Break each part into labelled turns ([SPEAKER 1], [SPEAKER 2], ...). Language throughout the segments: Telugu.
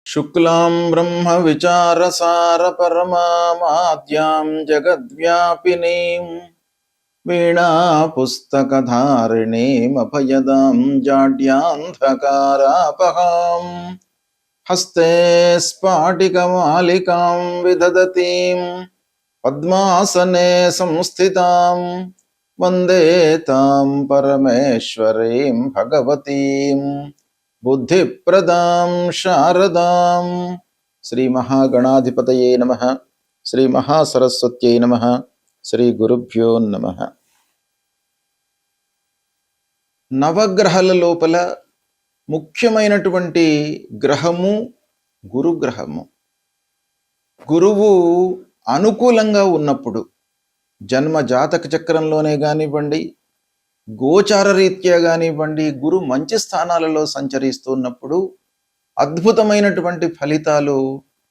[SPEAKER 1] शुक्लां ब्रह्म विचारसार परमाद्यां जगद्व्यापिनीं वीणा पुस्तकधारिणीं अभयदां जाड्यान्धकारापहां हस्ते स्फाटिकमालिकां विदधतीं पद्मासने संस्थितां वन्दे तां परमेश्वरीं भगवतीं बुद्धिप्रदां शारदां। श्री महागणाधिपतये नमः। श्री महासरस्वत्यै नमः। శ్రీ గురుభ్యో నమః. నవగ్రహాల లోపల ముఖ్యమైనటువంటి గ్రహము గురుగ్రహము. గురువు అనుకూలంగా ఉన్నప్పుడు జన్మ జాతక చక్రంలోనే కానివ్వండి, గోచార రీత్యా కానివ్వండి, గురు మంచి స్థానాలలో సంచరిస్తున్నప్పుడు అద్భుతమైనటువంటి ఫలితాలు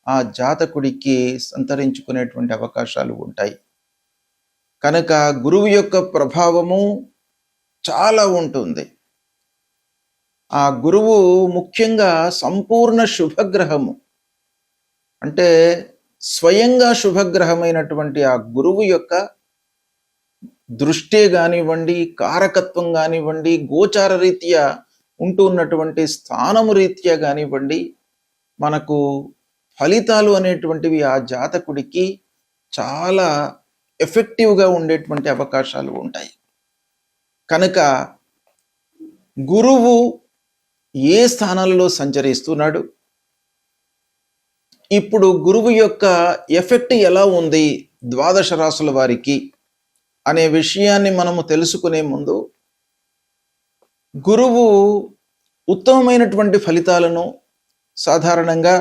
[SPEAKER 1] ఆ జాతకుడికి సంతరించుకునేటువంటి అవకాశాలు ఉంటాయి. కనుక గురువు యొక్క ప్రభావము చాలా ఉంటుంది. ఆ గురువు ముఖ్యంగా సంపూర్ణ శుభగ్రహము, అంటే స్వయంగా శుభగ్రహమైనటువంటి ఆ గురువు యొక్క దృష్టి కానివ్వండి, కారకత్వం కానివ్వండి, గోచార రీత్యా ఉంటున్నటువంటి స్థానము రీత్యా కానివ్వండి, మనకు ఫలితాలు అనేటువంటివి ఆ జాతకుడికి చాలా ఎఫెక్టివ్గా ఉండేటువంటి అవకాశాలు ఉంటాయి. కనుక గురువు ఏ స్థానాలలో సంచరిస్తున్నాడు, ఇప్పుడు గురువు యొక్క ఎఫెక్ట్ ఎలా ఉంది ద్వాదశ రాశుల వారికి అనే విషయాన్ని మనము తెలుసుకునే ముందు, గురువు ఉత్తమమైనటువంటి ఫలితాలను సాధారణంగా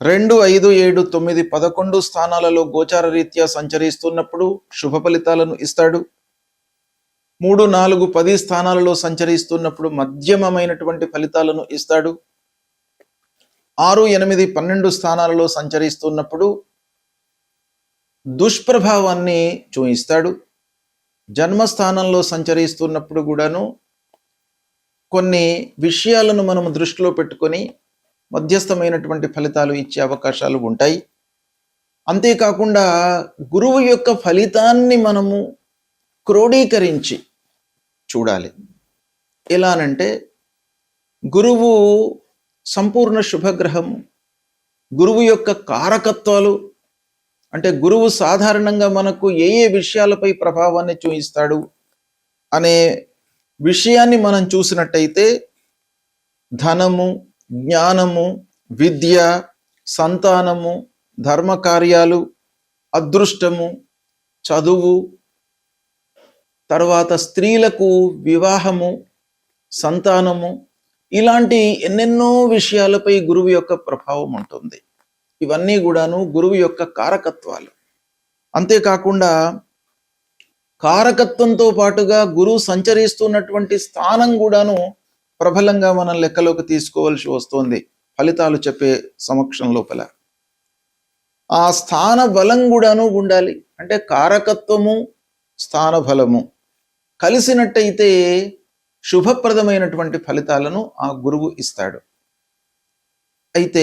[SPEAKER 1] 2, 5, 7, 9, 11 స్థానాలలో గోచార రీత్యా సంచరిస్తున్నప్పుడు శుభ ఫలితాలను ఇస్తాడు. 3, 4, 10 స్థానాలలో సంచరిస్తున్నప్పుడు మధ్యమమైనటువంటి ఫలితాలను ఇస్తాడు. 6, 8, 12 స్థానాలలో సంచరిస్తున్నప్పుడు దుష్ప్రభావాన్ని చూయిస్తాడు. జన్మస్థానంలో సంచరిస్తున్నప్పుడు కూడాను కొన్ని విషయాలను మనము దృష్టిలో పెట్టుకొని మధ్యస్థమైనటువంటి ఫలితాలు ఇచ్చే అవకాశాలు ఉంటాయి. అంతేకాకుండా గురువు యొక్క ఫలితాన్ని మనము క్రోడీకరించి చూడాలి. ఎలానంటే, గురువు సంపూర్ణ శుభగ్రహము, గురువు యొక్క కారకత్వాలు, అంటే గురువు సాధారణంగా మనకు ఏ ఏ విషయాలపై ప్రభావాన్ని చూపిస్తాడు అనే విషయాన్ని మనం చూసినట్టయితే, ధనము, జ్ఞానము, విద్య, సంతానము, ధర్మకార్యాలు, అదృష్టము, చదువు, తర్వాత స్త్రీలకు వివాహము, సంతానము, ఇలాంటి ఎన్నెన్నో విషయాలపై గురువు యొక్క ప్రభావం ఉంటుంది. ఇవన్నీ కూడాను గురువు యొక్క కారకత్వాలు. అంతేకాకుండా కారకత్వంతో పాటుగా గురువు సంచరిస్తున్నటువంటి స్థానం కూడాను ప్రబలంగా మనం లెక్కలోకి తీసుకోవాల్సి వస్తుంది ఫలితాలు చెప్పే సమక్షం లోపల. ఆ స్థాన బలం కూడాను ఉండాలి. అంటే కారకత్వము, స్థాన బలము కలిసినట్టయితే శుభప్రదమైనటువంటి ఫలితాలను ఆ గురువు ఇస్తాడు. అయితే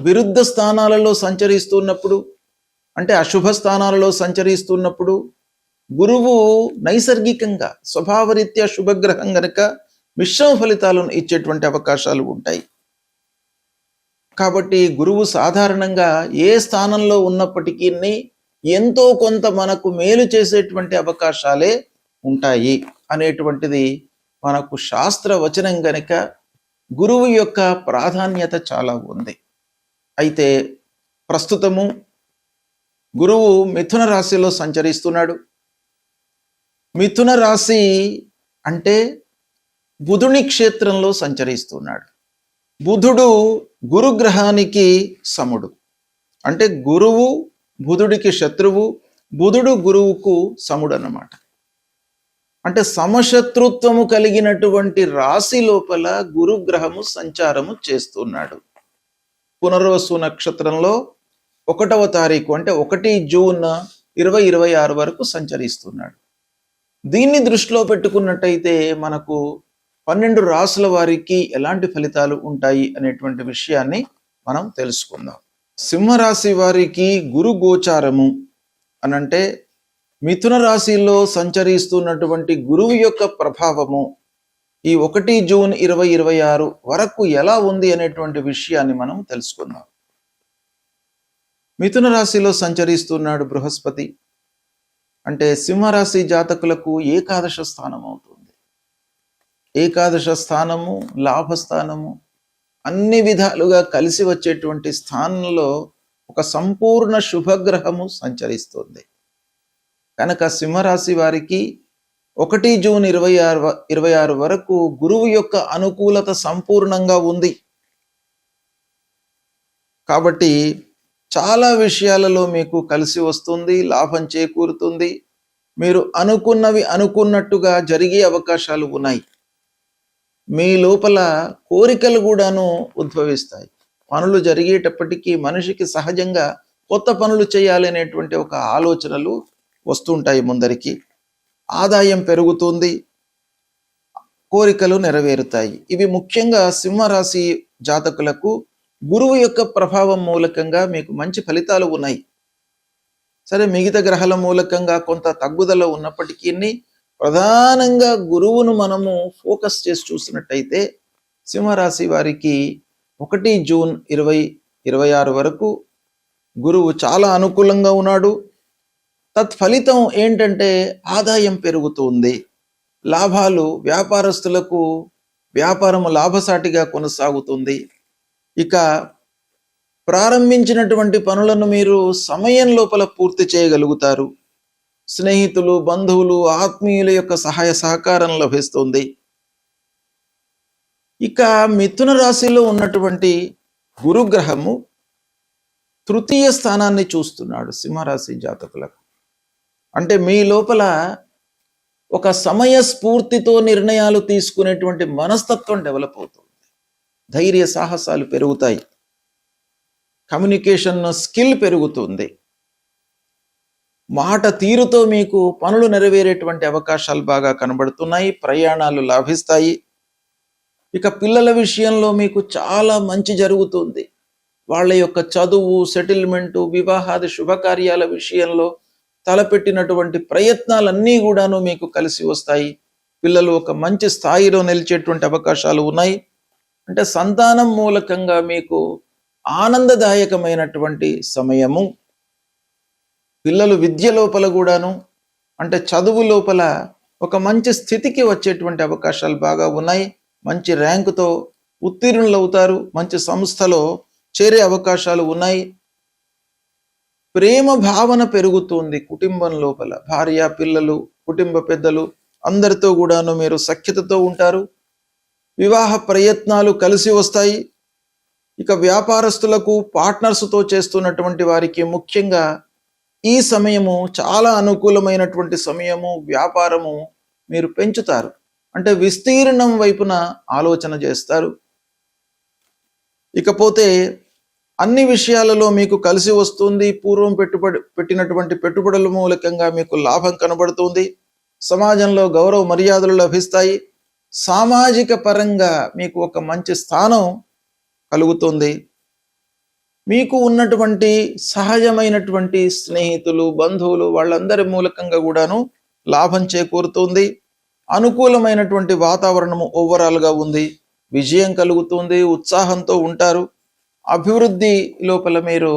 [SPEAKER 1] విరుద్ధ స్థానాలలో సంచరిస్తున్నప్పుడు, అంటే అశుభ స్థానాలలో సంచరిస్తున్నప్పుడు గురువు నైసర్గికంగా స్వభావరీత్యా శుభగ్రహం గనుక మిశ్రమ ఫలితాలను ఇచ్చేటువంటి అవకాశాలు ఉంటాయి. కాబట్టి గురువు సాధారణంగా ఏ స్థానంలో ఉన్నప్పటికీ ఎంతో కొంత మనకు మేలు చేసేటువంటి అవకాశాలే ఉంటాయి అనేటువంటిది మనకు శాస్త్ర వచనం గనుక గురువు యొక్క ప్రాధాన్యత చాలా ఉంది. అయితే ప్రస్తుతము గురువు మిథున రాశిలో సంచరిస్తున్నాడు. మిథున రాశి అంటే బుధుని క్షేత్రంలో సంచరిస్తున్నాడు. బుధుడు గురుగ్రహానికి సముడు, అంటే గురువు బుధుడికి శత్రువు, బుధుడు గురువుకు సముడు అన్నమాట. అంటే సమశత్రుత్వము కలిగినటువంటి రాశి లోపల గురుగ్రహము సంచారము చేస్తున్నాడు. పునర్వసు నక్షత్రంలో 1వ తారీఖు, అంటే 1 జూన్ 2026 వరకు సంచరిస్తున్నాడు. దీన్ని దృష్టిలో పెట్టుకున్నట్టయితే మనకు 12 రాసుల వారికి ఎలాంటి ఫలితాలు ఉంటాయి అనేటువంటి విషయాన్ని మనం తెలుసుకుందాం. సింహరాశి వారికి గురు గోచారము అనంటే మిథున రాశిలో సంచరిస్తున్నటువంటి గురువు యొక్క ప్రభావము ఈ 1 జూన్ 2026 వరకు ఎలా ఉంది అనేటువంటి విషయాన్ని మనం తెలుసుకుందాం. మిథున రాశిలో సంచరిస్తున్నాడు బృహస్పతి. అంటే సింహరాశి జాతకులకు ఏకాదశ స్థానం అవుతుంది. ఏకాదశ స్థానము, లాభస్థానము అన్ని విధాలుగా కలిసి వచ్చేటువంటి స్థానంలో ఒక సంపూర్ణ శుభగ్రహము సంచరిస్తుంది. కనుక సింహరాశి వారికి 1 జూన్ 2026 వరకు గురువు యొక్క అనుకూలత సంపూర్ణంగా ఉంది. కాబట్టి చాలా విషయాలలో మీకు కలిసి వస్తుంది, లాభం చేకూరుతుంది. మీరు అనుకున్నవి అనుకున్నట్టుగా జరిగే అవకాశాలు ఉన్నాయి. మీ లోపల కోరికలు కూడాను ఉద్భవిస్తాయి. పనులు జరిగేటప్పటికీ మనిషికి సహజంగా కొత్త పనులు చేయాలనేటువంటి ఒక ఆలోచనలు వస్తుంటాయి ముందరికి. ఆదాయం పెరుగుతుంది, కోరికలు నెరవేరుతాయి. ఇవి ముఖ్యంగా సింహరాశి జాతకులకు గురువు యొక్క ప్రభావం మూలకంగా మీకు మంచి ఫలితాలు ఉన్నాయి. సరే, మిగతా గ్రహాల మూలకంగా కొంత తగ్గుదల ఉన్నప్పటికీ ప్రధానంగా గురువును మనము ఫోకస్ చేసి చూసినట్టయితే సింహరాశి వారికి 1 జూన్ 2026 వరకు గురువు చాలా అనుకూలంగా ఉన్నాడు. తత్ఫలితం ఏంటంటే ఆదాయం పెరుగుతుంది, లాభాలు, వ్యాపారస్తులకు వ్యాపారము లాభసాటిగా కొనసాగుతుంది. ఇక ప్రారంభించినటువంటి పనులను మీరు సమయం లోపల పూర్తి చేయగలుగుతారు. స్నేహితులు, బంధువులు, ఆత్మీయుల యొక్క సహాయ సహకారం లభిస్తుంది. ఇక మిథున రాశిలో ఉన్నటువంటి గురుగ్రహము 3వ స్థానాన్ని చూస్తున్నాడు సింహరాశి జాతకులకు. అంటే మీ లోపల ఒక సమయ స్ఫూర్తితో నిర్ణయాలు తీసుకునేటువంటి మనస్తత్వం డెవలప్ అవుతుంది. ధైర్య సాహసాలు పెరుగుతాయి, కమ్యూనికేషన్ స్కిల్ పెరుగుతుంది, మాట తీరుతో మీకు పనులు నెరవేరేటువంటి అవకాశాలు బాగా కనబడుతున్నాయి, ప్రయాణాలు లాభిస్తాయి. ఇక పిల్లల విషయంలో మీకు చాలా మంచి జరుగుతుంది. వాళ్ళ యొక్క చదువు, సెటిల్మెంటు, వివాహాది శుభకార్యాల విషయంలో తలపెట్టినటువంటి ప్రయత్నాలన్నీ కూడాను మీకు కలిసి వస్తాయి. పిల్లలు ఒక మంచి స్థాయిలో నిలిచేటువంటి అవకాశాలు ఉన్నాయి. అంటే సంతానం మూలకంగా మీకు ఆనందదాయకమైనటువంటి సమయము. పిల్లలు విద్య లోపల కూడాను, అంటే చదువు లోపల ఒక మంచి స్థితికి వచ్చేటువంటి అవకాశాలు బాగా ఉన్నాయి. మంచి ర్యాంకుతో ఉత్తీర్ణులు అవుతారు, మంచి సంస్థలో చేరే అవకాశాలు ఉన్నాయి. ప్రేమ భావన పెరుగుతుంది కుటుంబం లోపల. భార్య, పిల్లలు, కుటుంబ పెద్దలు అందరితో కూడాను మీరు సఖ్యతతో ఉంటారు. వివాహ ప్రయత్నాలు కలిసి వస్తాయి. ఇక వ్యాపారస్తులకు, పార్ట్నర్స్తో చేస్తున్నటువంటి వారికి ముఖ్యంగా ఈ సమయము చాలా అనుకూలమైనటువంటి సమయము. వ్యాపారము మీరు పెంచుతారు, అంటే విస్తీర్ణం వైపున ఆలోచన చేస్తారు. ఇకపోతే అన్ని విషయాలలో మీకు కలిసి వస్తుంది. పూర్వం పెట్టినటువంటి పెట్టుబడుల మూలకంగా మీకు లాభం కనబడుతుంది. సమాజంలో గౌరవ మర్యాదలు లభిస్తాయి. సామాజిక పరంగా మీకు ఒక మంచి స్థానం కలుగుతుంది. మీకు ఉన్నటువంటి సహజమైనటువంటి స్నేహితులు, బంధువులు, వాళ్ళందరి మూలకంగా కూడాను లాభం చేకూరుతుంది. అనుకూలమైనటువంటి వాతావరణము ఓవరాల్గా ఉంది. విజయం కలుగుతుంది, ఉత్సాహంతో ఉంటారు. అభివృద్ధి లోపల మీరు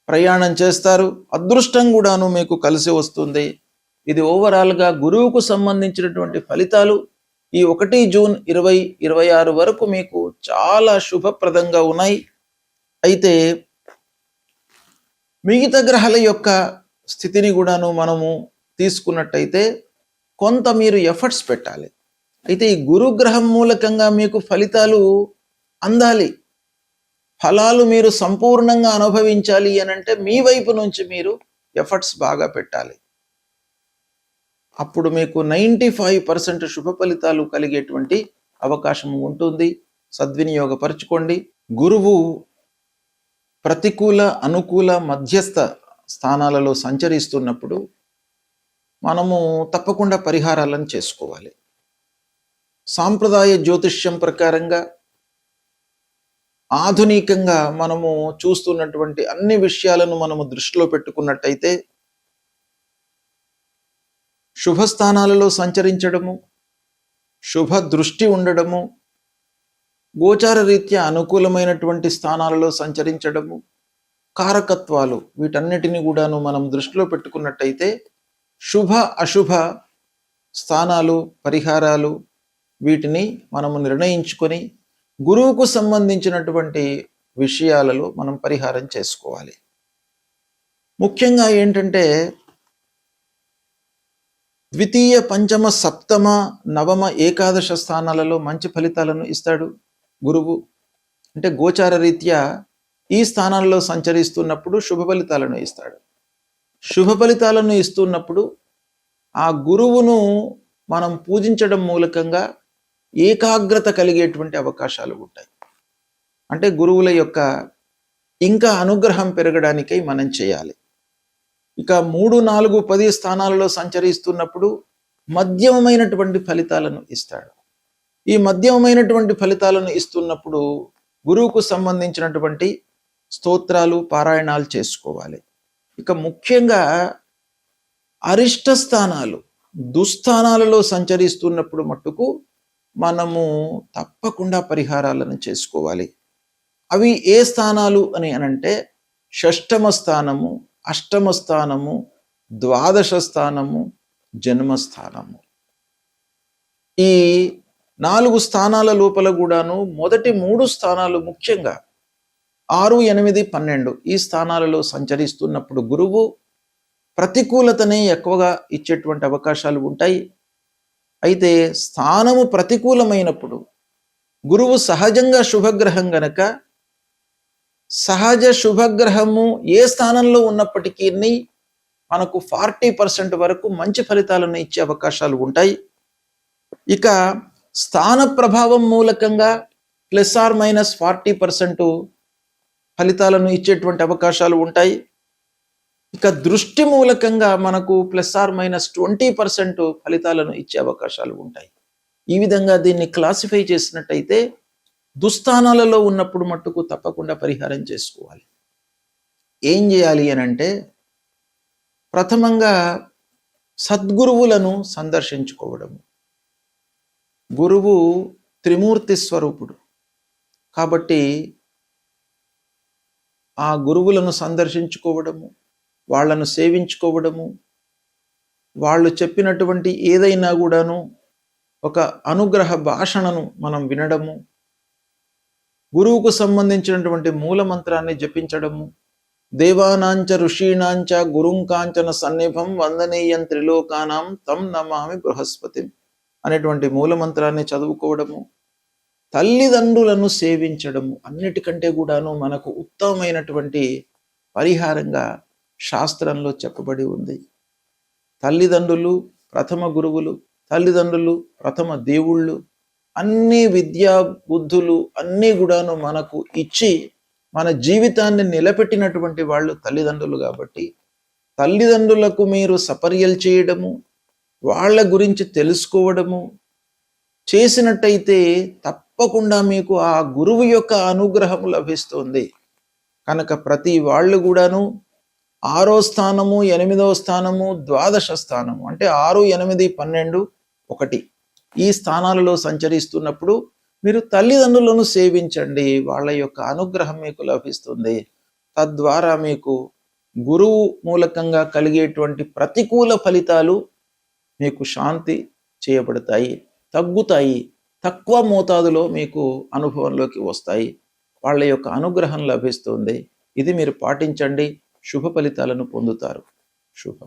[SPEAKER 1] ప్రయాణం చేస్తారు. అదృష్టం కూడాను మీకు కలిసి వస్తుంది. ఇది ఓవరాల్గా గురువుకు సంబంధించినటువంటి ఫలితాలు. ఈ 1 జూన్ 2026 వరకు మీకు చాలా శుభప్రదంగా ఉన్నాయి. అయితే మిగతా గ్రహాల యొక్క స్థితిని కూడాను మనము తీసుకున్నట్టయితే కొంత మీరు ఎఫర్ట్స్ పెట్టాలి. అయితే ఈ గురుగ్రహం మూలకంగా మీకు ఫలితాలు అందాలి, ఫలాలు మీరు సంపూర్ణంగా అనుభవించాలి అనంటే మీ వైపు నుంచి మీరు ఎఫర్ట్స్ బాగా పెట్టాలి. అప్పుడు మీకు 95% శుభ ఫలితాలు కలిగేటువంటి అవకాశం ఉంటుంది. సద్వినియోగపరచుకోండి. గురువు ప్రతికూల, అనుకూల, మధ్యస్థ స్థానాలలో సంచరిస్తున్నప్పుడు మనము తప్పకుండా పరిహారాలను చేసుకోవాలి. సాంప్రదాయ జ్యోతిష్యం ప్రకారంగా ఆధునికంగా మనము చూస్తున్నటువంటి అన్ని విషయాలను మనము దృష్టిలో పెట్టుకున్నట్టయితే శుభస్థానాలలో సంచరించడము, శుభ దృష్టి ఉండడము, గోచార రీత్యా అనుకూలమైనటువంటి స్థానాలలో సంచరించడము, కారకత్వాలు వీటన్నిటిని కూడాను మనం దృష్టిలో పెట్టుకున్నట్టయితే శుభ అశుభ స్థానాలు, పరిహారాలు వీటిని మనము నిర్ణయించుకొని గురువుకు సంబంధించినటువంటి విషయాలలో మనం పరిహారం చేసుకోవాలి. ముఖ్యంగా ఏంటంటే ద్వితీయ, పంచమ, సప్తమ, నవమ, ఏకాదశ స్థానాలలో మంచి ఫలితాలను ఇస్తాడు గురువు. అంటే గోచార రీత్యా ఈ స్థానాలలో సంచరిస్తున్నప్పుడు శుభ ఫలితాలను ఇస్తాడు. శుభ ఫలితాలను ఇస్తున్నప్పుడు ఆ గురువును మనం పూజించడం మూలకంగా ఏకాగ్రత కలిగేటువంటి అవకాశాలు ఉంటాయి. అంటే గురువుల యొక్క ఇంకా అనుగ్రహం పెరగడానికై మనం చేయాలి. ఇక 3, 4, 10 స్థానాలలో సంచరిస్తున్నప్పుడు మధ్యమైనటువంటి ఫలితాలను ఇస్తాడు. ఈ మధ్యమైనటువంటి ఫలితాలను ఇస్తున్నప్పుడు గురువుకు సంబంధించినటువంటి స్తోత్రాలు, పారాయణాలు చేసుకోవాలి. ఇక ముఖ్యంగా అరిష్ట స్థానాలు, దుస్థానాలలో సంచరిస్తున్నప్పుడు మట్టుకు మనము తప్పకుండా పరిహారాలను చేసుకోవాలి. అవి ఏ స్థానాలు అని అనంటే షష్టమ స్థానము, అష్టమ స్థానము, ద్వాదశ స్థానము, జన్మస్థానము. ఈ 4 స్థానాల లోపల కూడాను మొదటి 3 స్థానాలు ముఖ్యంగా 6, 8, 12 ఈ స్థానాలలో సంచరిస్తున్నప్పుడు గురువు ప్రతికూలతనే ఎక్కువగా ఇచ్చేటువంటి అవకాశాలు ఉంటాయి. అయితే స్థానము ప్రతికూలమైనప్పుడు గురువు సహజంగా శుభగ్రహం గనక సహజ శుభగ్రహము ఏ స్థానంలో ఉన్నప్పటికీ మనకు 40% వరకు మంచి ఫలితాలను ఇచ్చే అవకాశాలు ఉంటాయి. ఇక స్థాన ప్రభావం మూలకంగా ±40% ఫలితాలను ఇచ్చేటువంటి అవకాశాలు ఉంటాయి. ఇక దృష్టి మూలకంగా మనకు ±20% ఫలితాలను ఇచ్చే అవకాశాలు ఉంటాయి. ఈ విధంగా దీన్ని క్లాసిఫై చేసినట్టయితే దుస్థానాలలో ఉన్నప్పుడు మట్టుకు తప్పకుండా పరిహారం చేసుకోవాలి. ఏం చేయాలి అని అంటే ప్రథమంగా సద్గురువులను సందర్శించుకోవడము. గురువు త్రిమూర్తి స్వరూపుడు కాబట్టి ఆ గురువులను సందర్శించుకోవడము, వాళ్ళను సేవించుకోవడము, వాళ్ళు చెప్పినటువంటి ఏదైనా కూడాను ఒక అనుగ్రహ భాషణను మనం వినడము, గురువుకు సంబంధించినటువంటి మూలమంత్రాన్ని జపించడము, దేవానాంచ ఋషీణాంచ గురుంకాంచన సన్నిభం వందనీయం త్రిలోకానాం తం నమామి బృహస్పతి అనేటువంటి మూలమంత్రాన్ని చదువుకోవడము, తల్లిదండ్రులను సేవించడము అన్నిటికంటే కూడాను మనకు ఉత్తమమైనటువంటి పరిహారంగా శాస్త్రంలో చెప్పబడి ఉంది. తల్లిదండ్రులు ప్రథమ గురువులు, తల్లిదండ్రులు ప్రథమ దేవుళ్ళు, అన్ని విద్యా బుద్ధులు అన్నీ కూడాను మనకు ఇచ్చి మన జీవితాన్ని నిలబెట్టినటువంటి వాళ్ళు తల్లిదండ్రులు. కాబట్టి తల్లిదండ్రులకు మీరు సపర్యలు చేయడము, వాళ్ళ గురించి తెలుసుకోవడము చేసినట్టయితే తప్పకుండా మీకు ఆ గురువు యొక్క అనుగ్రహం లభిస్తుంది. కనుక ప్రతి వాళ్ళు కూడాను 6వ స్థానము, 8వ స్థానము, ద్వాదశ స్థానము అంటే 6, 8, 12, 1 ఈ స్థానాలలో సంచరిస్తున్నప్పుడు మీరు తల్లిదండ్రులను సేవించండి. వాళ్ళ యొక్క అనుగ్రహం మీకు లభిస్తుంది. తద్వారా మీకు గురువు మూలకంగా కలిగేటువంటి ప్రతికూల ఫలితాలు మీకు శాంతి చేయబడతాయి, తగ్గుతాయి, తక్కువ మోతాదులో మీకు అనుభవంలోకి వస్తాయి. వాళ్ళ యొక్క అనుగ్రహం లభిస్తుంది. ఇది మీరు పాటించండి, శుభ ఫలితాలను పొందుతారు. శుభం.